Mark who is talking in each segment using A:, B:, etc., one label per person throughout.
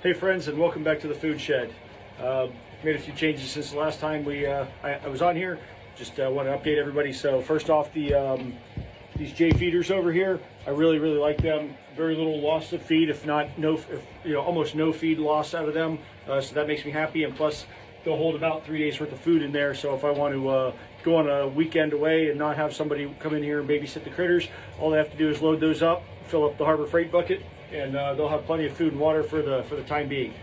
A: Hey friends, and welcome back to the food shed. Made a few changes since the last time I was on here. Just want to update everybody. So first off, these J feeders over here, I really like them. Very little loss of feed, if almost no feed loss out of them. So that makes me happy. And plus, they'll hold about 3 days worth of food in there. So if I want to go on a weekend away and not have somebody come in here and babysit the critters, all they have to do is load those up, fill up the Harbor Freight bucket, and they'll have plenty of food and water for the time being.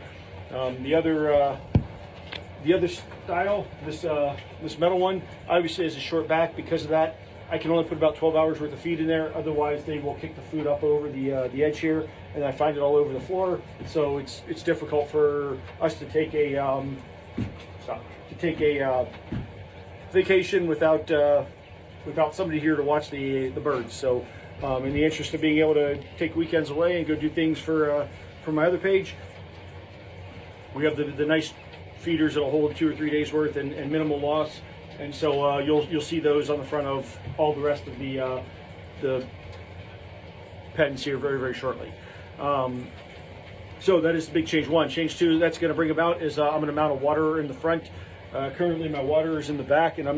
A: The other style, this metal one, obviously has a short back. Because of that, I can only put about 12 hours worth of feed in there. Otherwise, they will kick the food up over the edge here, and I find it all over the floor. So it's difficult for us to take a vacation without somebody here to watch the birds. So in the interest of being able to take weekends away and go do things for my other page, we have the nice feeders that'll hold 2 or 3 days worth and minimal loss. And so you'll see those on the front of all the rest of the pens here very shortly. So that is the big change one. Change two that's going to bring about is I'm going to mount a waterer in the front. Currently my waterer is in the back, and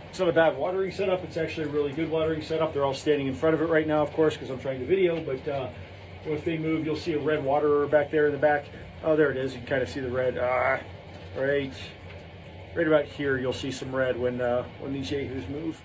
A: it's not a bad watering setup. It's actually a really good watering setup. They're all standing in front of it right now, of course, because I'm trying to video, but if they move, you'll see a red waterer back there in the back. Oh, there it is. You can kind of see the red. Right about here, you'll see some red when these yahoos move.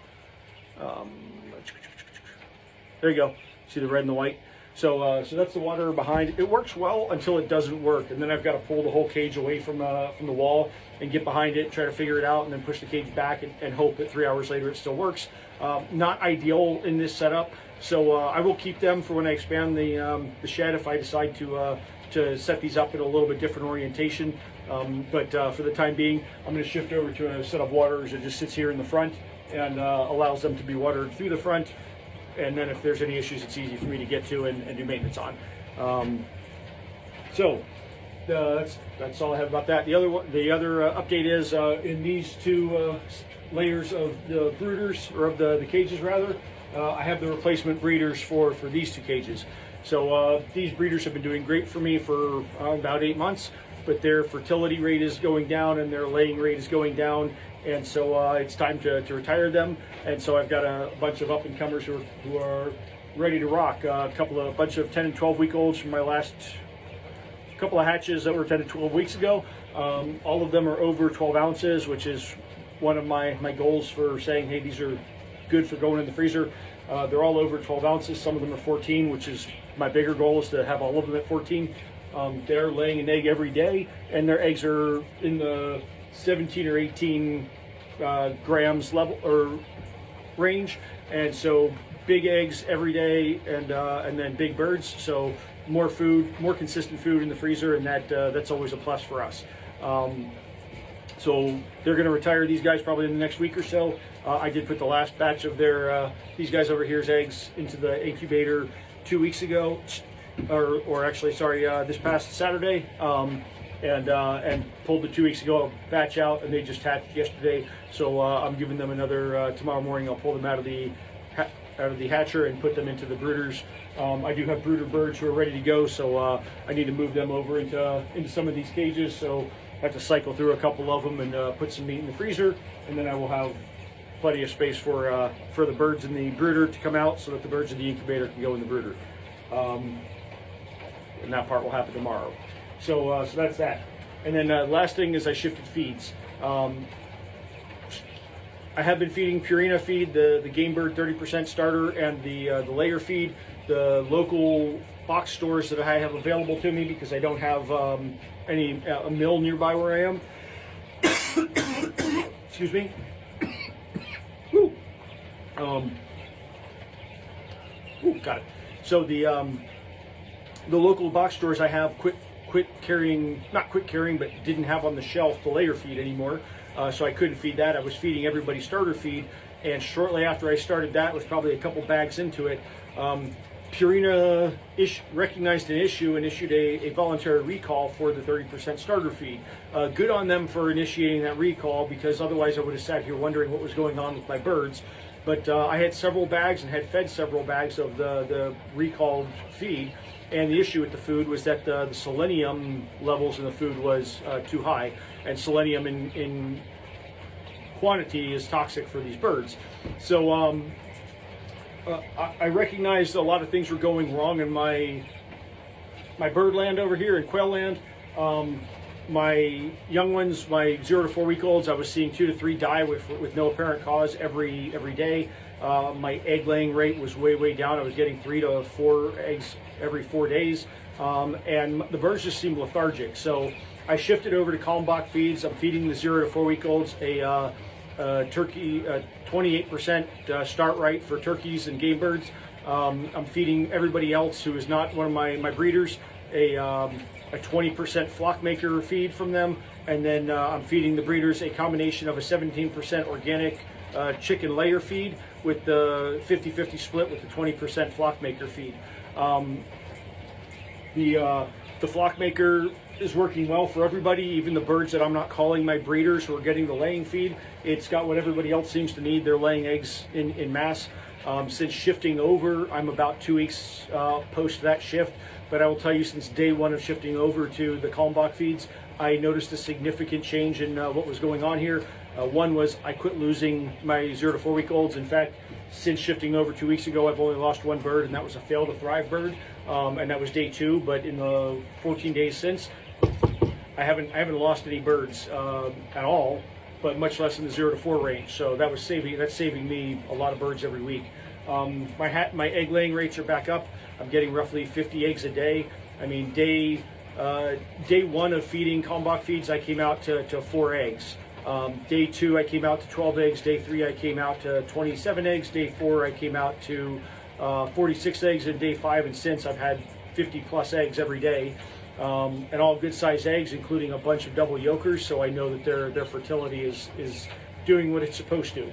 A: There you go. See the red and the white. So that's the waterer behind. It works well until it doesn't work, and then I've got to pull the whole cage away from the wall and get behind it, try to figure it out, and then push the cage back and hope that 3 hours later it still works. Not ideal in this setup. So I will keep them for when I expand the shed if I decide to set these up in a little bit different orientation. But for the time being, I'm going to shift over to a set of waterers that just sits here in the front and allows them to be watered through the front. And then if there's any issues, it's easy for me to get to and do maintenance on. That's all I have about that. The other update is in these two layers of the brooders, or of the cages rather, I have the replacement breeders for these two cages. So these breeders have been doing great for me for about 8 months, but their fertility rate is going down and their laying rate is going down, and so it's time to retire them. And so I've got a bunch of up-and-comers who are ready to rock. A bunch of 10 and 12 week olds from my last couple of hatches that were 10 to 12 weeks ago. All of them are over 12 ounces, which is one of my goals for saying, hey, these are good for going in the freezer. They're all over 12 ounces. Some of them are 14, which is my bigger goal, is to have all of them at 14. They're laying an egg every day, and their eggs are in the 17 or 18 grams level or range, and so big eggs every day, and then big birds. So more food, more consistent food in the freezer, and that's always a plus for us. So they're going to retire these guys probably in the next week or so. I did put the last batch of these guys over here's eggs into the incubator 2 weeks ago, or actually, sorry, this past Saturday, and pulled the 2 weeks ago batch out, and they just hatched yesterday. So I'm giving them another tomorrow morning. I'll pull them out of the hatcher and put them into the brooders. I do have brooder birds who are ready to go, so I need to move them over into some of these cages. So I have to cycle through a couple of them and put some meat in the freezer, and then I will have plenty of space for the birds in the brooder to come out, so that the birds in the incubator can go in the brooder. And that part will happen tomorrow. So that's that. And then last thing is I shifted feeds. I have been feeding Purina feed, the Game Bird 30% starter, and the layer feed, the local box stores that I have available to me, because I don't have a mill nearby where I am. Excuse me. Woo. Got it. So the local box stores I have quit carrying, not quit carrying, but didn't have on the shelf the layer feed anymore. So I couldn't feed that. I was feeding everybody starter feed, and shortly after I started that, was probably a couple bags into it, Purina recognized an issue and issued a voluntary recall for the 30% starter feed. Good on them for initiating that recall, because otherwise I would have sat here wondering what was going on with my birds. but I had several bags and had fed several bags of the recalled feed. And the issue with the food was that the selenium levels in the food was too high, and selenium in quantity is toxic for these birds. So I recognized a lot of things were going wrong in my bird land over here in quail land. My young ones, my 0 to 4 week olds, I was seeing 2 to 3 die with no apparent cause every day. My egg laying rate was way down. I was getting 3 to 4 eggs every 4 days, and the birds just seemed lethargic. So I shifted over to Kalmbach Feeds. I'm feeding the 0 to 4 week olds a turkey 28% start rate for turkeys and game birds. I'm feeding everybody else who is not one of my breeders a 20% flock maker feed from them, and then I'm feeding the breeders a combination of a 17% organic chicken layer feed with the 50-50 split with the 20% flock maker feed. The flock maker is working well for everybody, even the birds that I'm not calling my breeders who are getting the laying feed. It's got what everybody else seems to need. They're laying eggs in mass. Since shifting over, I'm about 2 weeks post that shift, but I will tell you, since day one of shifting over to the Kalmbach Feeds, I noticed a significant change in what was going on here. One was I quit losing my 0 to 4 week olds. In fact, since shifting over 2 weeks ago, I've only lost one bird, and that was a fail to thrive bird, and that was day 2. But in the 14 days since, I haven't lost any birds at all, but much less in the 0 to 4 range. So that's saving me a lot of birds every week. My egg laying rates are back up. I'm getting roughly 50 eggs a day. I mean, day 1 of feeding Kalmbach Feeds, I came out to 4 eggs. Day 2, I came out to 12 eggs. Day 3, I came out to 27 eggs. Day 4, I came out to 46 eggs. And day 5 and since, I've had 50 plus eggs every day, and all good sized eggs, including a bunch of double yolkers. So I know that their fertility is doing what it's supposed to.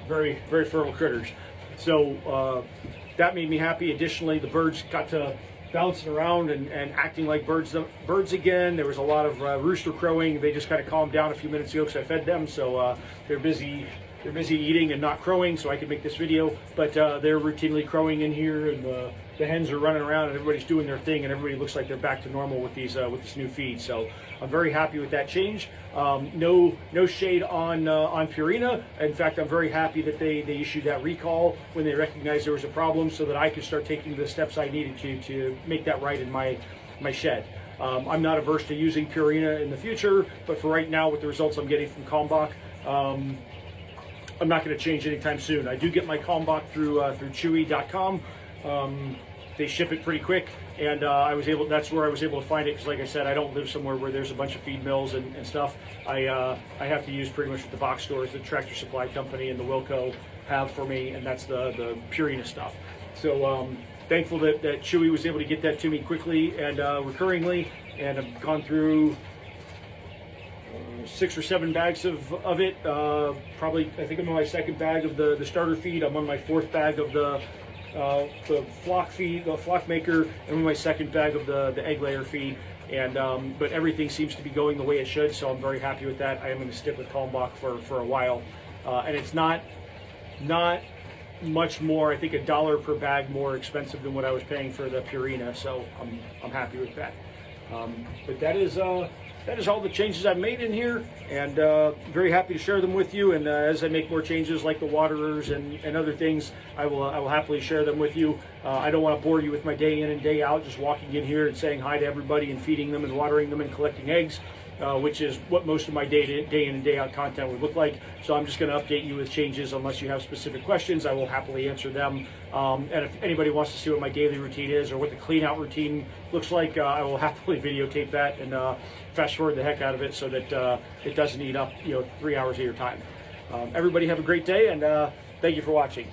A: Very fertile critters. So that made me happy. Additionally, the birds got to bouncing around and acting like birds again. There was a lot of rooster crowing. They just kind of calmed down a few minutes ago because I fed them, so they're busy eating and not crowing, so I could make this video. But they're routinely crowing in here, and the hens are running around, and everybody's doing their thing, and everybody looks like they're back to normal with these with this new feed. So I'm very happy with that change. No shade on Purina. In fact, I'm very happy that they issued that recall when they recognized there was a problem, so that I could start taking the steps I needed to make that right in my shed. I'm not averse to using Purina in the future, but for right now, with the results I'm getting from Kalmbach, I'm not going to change anytime soon. I do get my Kalmbach through Chewy.com. They ship it pretty quick, and that's where I was able to find it, because like I said, I don't live somewhere where there's a bunch of feed mills and stuff. I have to use pretty much what the box stores, the Tractor Supply Company and the Wilco have for me, and that's the Purina stuff. So thankful that Chewy was able to get that to me quickly and recurringly, and I've gone through 6 or 7 bags of it. Probably, I think I'm on my 2nd bag of the starter feed. I'm on my 4th bag of the flock feed, the flock maker, and on my 2nd bag of the egg layer feed. And but everything seems to be going the way it should, so I'm very happy with that. I am going to stick with Kalmbach for a while, and it's not much more. I think $1 per bag more expensive than what I was paying for the Purina, so I'm happy with that. But that is all the changes I've made in here, and very happy to share them with you. And as I make more changes, like the waterers and other things, I will happily share them with you. I don't want to bore you with my day in and day out, just walking in here and saying hi to everybody and feeding them and watering them and collecting eggs, which is what most of my day in and day out content would look like. So I'm just going to update you with changes. Unless you have specific questions, I will happily answer them. And if anybody wants to see what my daily routine is or what the clean out routine looks like, I will happily videotape that and fast forward the heck out of it, so that it doesn't eat up 3 hours of your time. Everybody have a great day, and thank you for watching.